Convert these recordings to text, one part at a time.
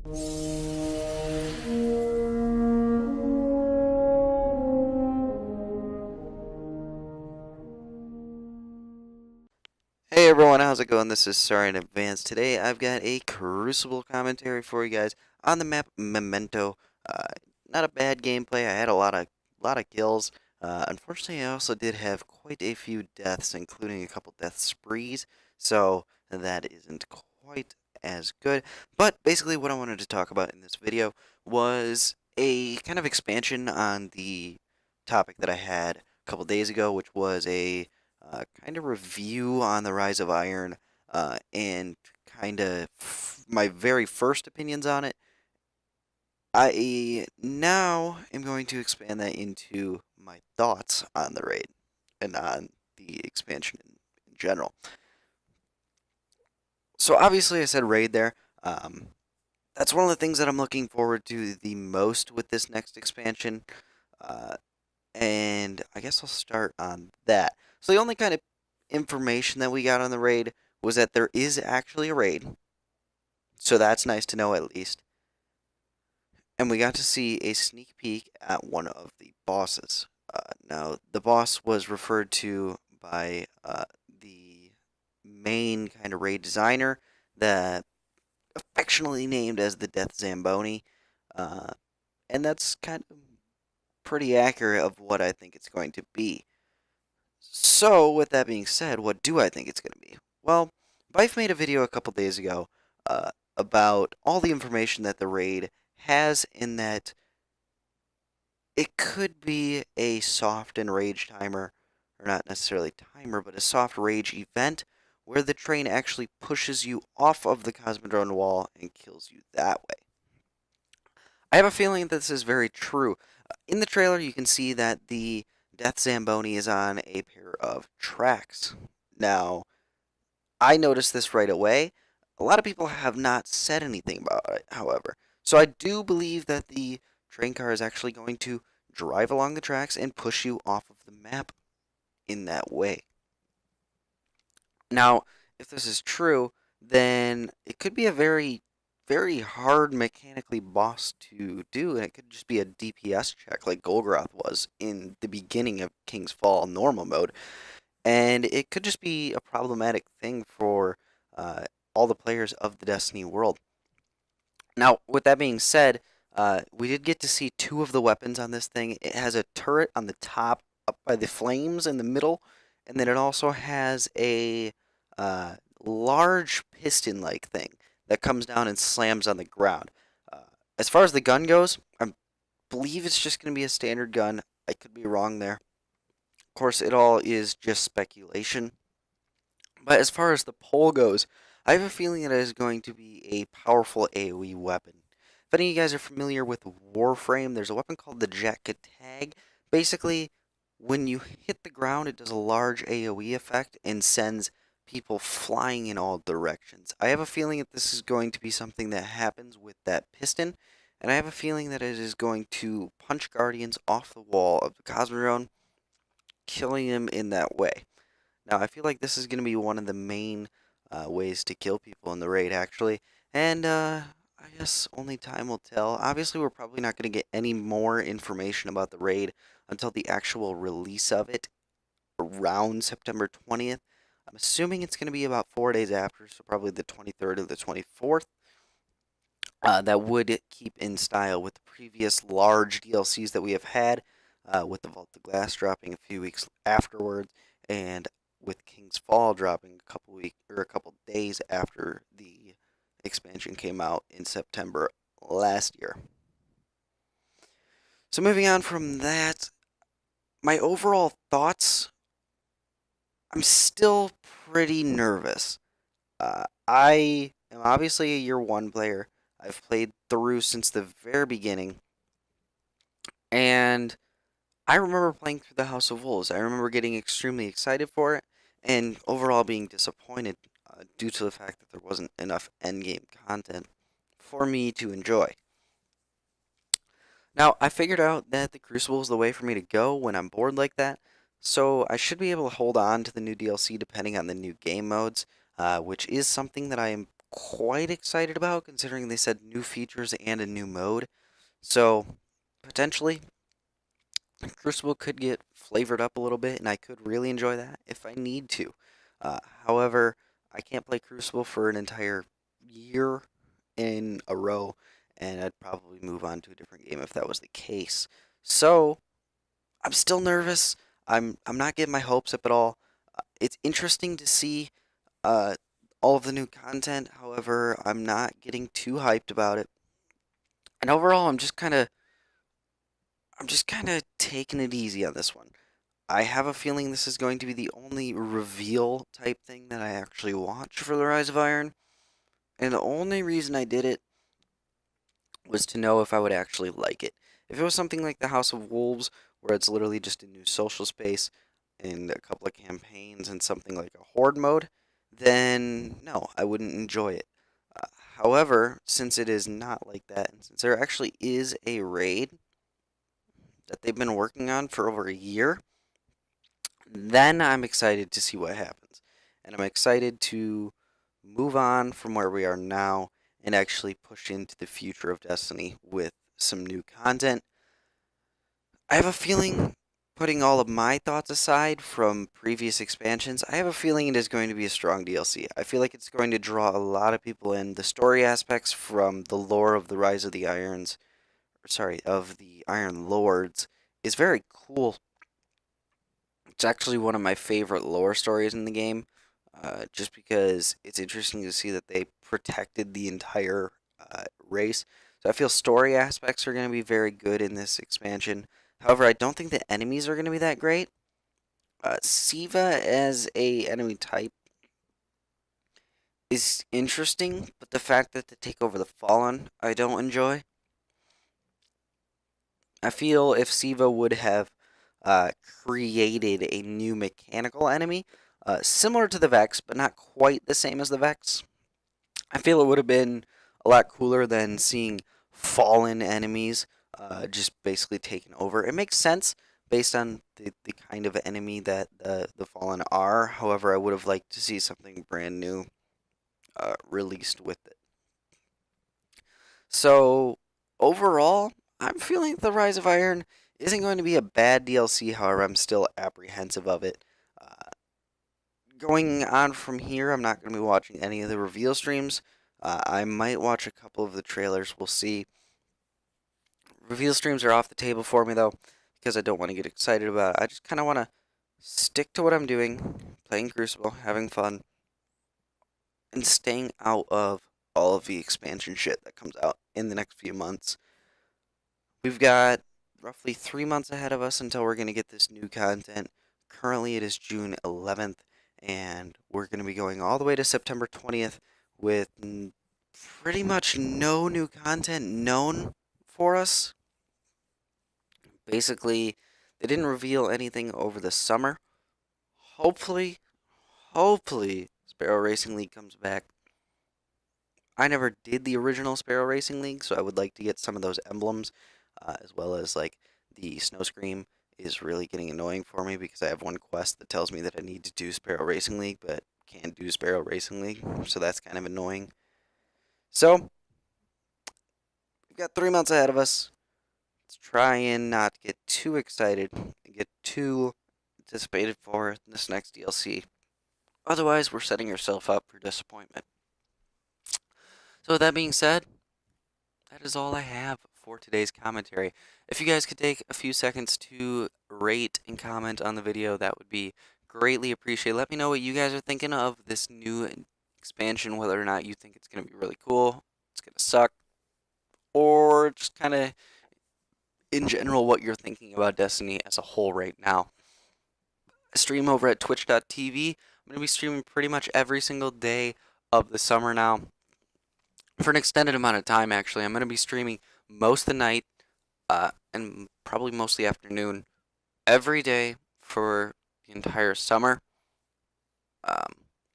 Hey everyone, how's it going? This is SRY-in-advance. Today I've got a Crucible commentary for you guys on the map Memento. Uh, Not a bad gameplay. I had a lot of kills. Unfortunately, I also did have quite a few deaths, including a couple death sprees. So that isn't quite as good. But basically, what I wanted to talk about in this video was a kind of expansion on the topic that I had a couple days ago, which was a kind of review on the rise of iron and kind of my very first opinions on it. I now am going to expand that into my thoughts on the raid and on the expansion in general. So obviously I said raid there. That's one of the things that I'm looking forward to the most with this next expansion. Uh, and I guess I'll start on that. So the only kind of information that we got on the raid was that there is actually a raid. So that's nice to know at least. And we got to see a sneak peek at one of the bosses. Now, the boss was referred to by the main kind of raid designer, that affectionately named as the Death Zamboni. Uh, and that's kind of pretty accurate of what I think it's going to be. So, with that being said, what do I think it's going to be? Well, Bife made a video a couple days ago about all the information that the raid has, in that it could be a soft and rage timer, or not necessarily timer, but a soft rage event where the train actually pushes you off of the Cosmodrome wall and kills you that way. I have a feeling that this is very true. In the trailer, you can see that the Death Zamboni is on a pair of tracks. Now, I noticed this right away. A lot of people have not said anything about it, however. So I do believe that the train car is actually going to drive along the tracks and push you off of the map in that way. Now, if this is true, then it could be a very, very hard mechanically boss to do, and it could just be a DPS check like Golgoroth was in the beginning of King's Fall normal mode. And it could just be a problematic thing for all the players of the Destiny world. Now, with that being said, we did get to see two of the weapons on this thing. It has a turret on the top, up by the flames in the middle, and then it also has a large piston-like thing that comes down and slams on the ground. Uh, as far as the gun goes, I believe it's just going to be a standard gun. I could be wrong there. Of course, it all is just speculation. But as far as the pole goes, I have a feeling it is going to be a powerful AoE weapon. If any of you guys are familiar with Warframe, there's a weapon called the Jack Tag. Basically, when you hit the ground, it does a large AoE effect and sends people flying in all directions. I have a feeling that this is going to be something that happens with that piston, and I have a feeling that it is going to punch Guardians off the wall of the Cosmodrome, killing them in that way. Now, I feel like this is going to be one of the main ways to kill people in the raid, actually. And I guess only time will tell. Obviously, we're probably not going to get any more information about the raid until the actual release of it around September 20th. I'm assuming it's going to be about 4 days after, so probably the 23rd or the 24th. That would keep in style with the previous large DLCs that we have had, with the Vault of Glass dropping a few weeks afterwards, and with King's Fall dropping a couple days after the expansion came out in September last year. So moving on from that, my overall thoughts, I'm still pretty nervous. I am obviously a year one player. I've played through since the very beginning, and I remember playing through the House of Wolves. I remember getting extremely excited for it, and overall being disappointed due to the fact that there wasn't enough endgame content for me to enjoy. Now, I figured out that the Crucible is the way for me to go when I'm bored like that, so I should be able to hold on to the new DLC depending on the new game modes, which is something that I am quite excited about, considering they said new features and a new mode. So potentially, Crucible could get flavored up a little bit, and I could really enjoy that if I need to. However, I can't play Crucible for an entire year in a row, and I'd probably move on to a different game if that was the case. So I'm still nervous. I'm not getting my hopes up at all. It's interesting to see uh, all of the new content. However, I'm not getting too hyped about it. And overall, I'm just kind of taking it easy on this one. I have a feeling this is going to be the only reveal type thing that I actually watch for the Rise of Iron. And the only reason I did it was to know if I would actually like it. If it was something like the House of Wolves, where it's literally just a new social space and a couple of campaigns and something like a horde mode, then no, I wouldn't enjoy it. Uh, However, since it is not like that, and since there actually is a raid that they've been working on for over a year, then I'm excited to see what happens. And I'm excited to move on from where we are now and actually push into the future of Destiny with some new content. I have a feeling, putting all of my thoughts aside from previous expansions, I have a feeling it is going to be a strong DLC. I feel like it's going to draw a lot of people in. The story aspects from the lore of the Rise of the Irons, sorry, of the Iron Lords, is very cool. It's actually one of my favorite lore stories in the game, just because it's interesting to see that they protected the entire race. So I feel story aspects are going to be very good in this expansion. However, I don't think the enemies are going to be that great. Siva as a enemy type is interesting, but the fact that they take over the Fallen, I don't enjoy. I feel if Siva would have created a new mechanical enemy, similar to the Vex, but not quite the same as the Vex, I feel it would have been a lot cooler than seeing fallen enemies just basically taken over. It makes sense based on the kind of enemy that the fallen are. However, I would have liked to see something brand new released with it. So, overall, I'm feeling the Rise of Iron isn't going to be a bad DLC. However, I'm still apprehensive of it. Uh, Going on from here, I'm not going to be watching any of the reveal streams. I might watch a couple of the trailers. We'll see. Reveal streams are off the table for me, though, because I don't want to get excited about it. I just kind of want to stick to what I'm doing, playing Crucible, having fun, and staying out of all of the expansion shit that comes out in the next few months. We've got roughly 3 months ahead of us until we're going to get this new content. Currently, it is June 11th, and we're going to be going all the way to September 20th with pretty much no new content known for us. Basically, they didn't reveal anything over the summer. Hopefully, hopefully, Sparrow Racing League comes back. I never did the original Sparrow Racing League, so I would like to get some of those emblems, as well as like the Snow Scream is really getting annoying for me because I have one quest that tells me that I need to do Sparrow Racing League, but can't do Sparrow Racing League, so that's kind of annoying. So, we've got 3 months ahead of us. Let's try and not get too excited and get too anticipated for this next DLC. Otherwise, we're setting ourselves up for disappointment. So, with that being said, that is all I have for today's commentary. If you guys could take a few seconds to rate and comment on the video, that would be greatly appreciated. Let me know what you guys are thinking of this new expansion, whether or not you think it's going to be really cool, it's going to suck, or just kind of in general what you're thinking about Destiny as a whole right now. I stream over at twitch.tv. I'm going to be streaming pretty much every single day of the summer now. For an extended amount of time, actually. I'm going to be streaming most of the night and probably most of the afternoon every day for the entire summer.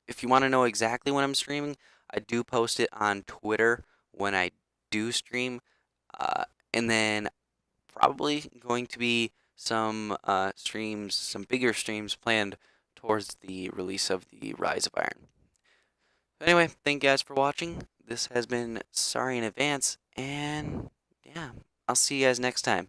If you want to know exactly when I'm streaming, I do post it on Twitter when I do stream. And then probably going to be some streams, some bigger streams planned towards the release of the Rise of Iron. But anyway, thank you guys for watching. This has been Sorry in Advance, and yeah, I'll see you guys next time.